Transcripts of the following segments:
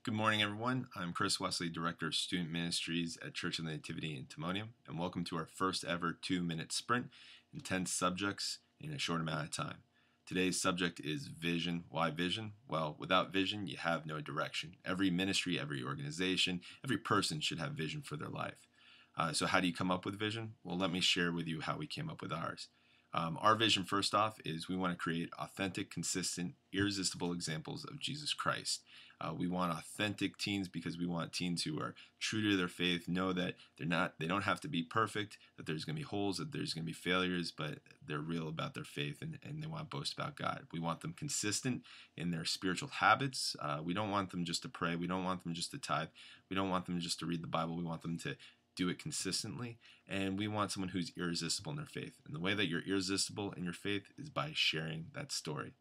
Good morning, everyone. I'm Chris Wesley, Director of Student Ministries at Church of the Nativity in Timonium, and welcome to our first ever 2-minute sprint, intense subjects in a short amount of time. Today's subject is vision. Why vision? Well, without vision, you have no direction. Every ministry, every organization, every person should have vision for their life. So how do you come up with vision? Well, let me share with you how we came up with ours. Our vision, first off, is we want to create authentic, consistent, irresistible examples of Jesus Christ. We want authentic teens because we want teens who are true to their faith, know that they don't have to be perfect, that there's going to be holes, that there's going to be failures, but they're real about their faith and they want to boast about God. We want them consistent in their spiritual habits. We don't want them just to pray. We don't want them just to tithe. We don't want them just to read the Bible. We want them to do it consistently, and we want someone who's irresistible in their faith. And the way that you're irresistible in your faith is by sharing that story.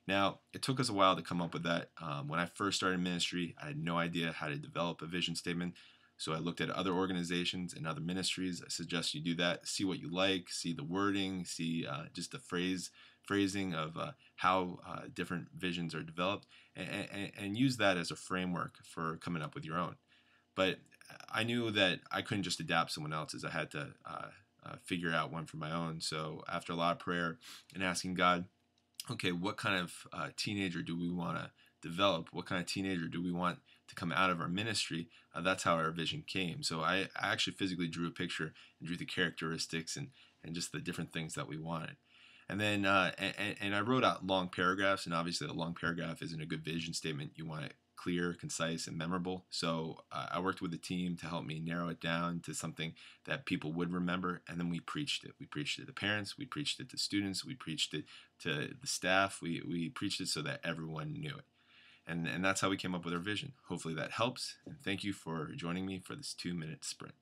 Now, it took us a while to come up with that. When I first started ministry, I had no idea how to develop a vision statement. So I looked at other organizations and other ministries. I suggest you do that. See what you like, see the wording, see just the phrasing of how different visions are developed, and use that as a framework for coming up with your own. But I knew that I couldn't just adapt someone else's. I had to figure out one for my own. So after a lot of prayer and asking God, okay, what kind of teenager do we want to develop? What kind of teenager do we want to come out of our ministry? That's how our vision came. So I actually physically drew a picture and drew the characteristics and just the different things that we wanted. And then and I wrote out long paragraphs, and obviously a long paragraph isn't a good vision statement. You want it clear, concise, and memorable. So I worked with a team to help me narrow it down to something that people would remember, and then we preached it. We preached it to the parents, we preached it to students, we preached it to the staff, we preached it so that everyone knew it. And that's how we came up with our vision. Hopefully that helps, and thank you for joining me for this 2-minute sprint.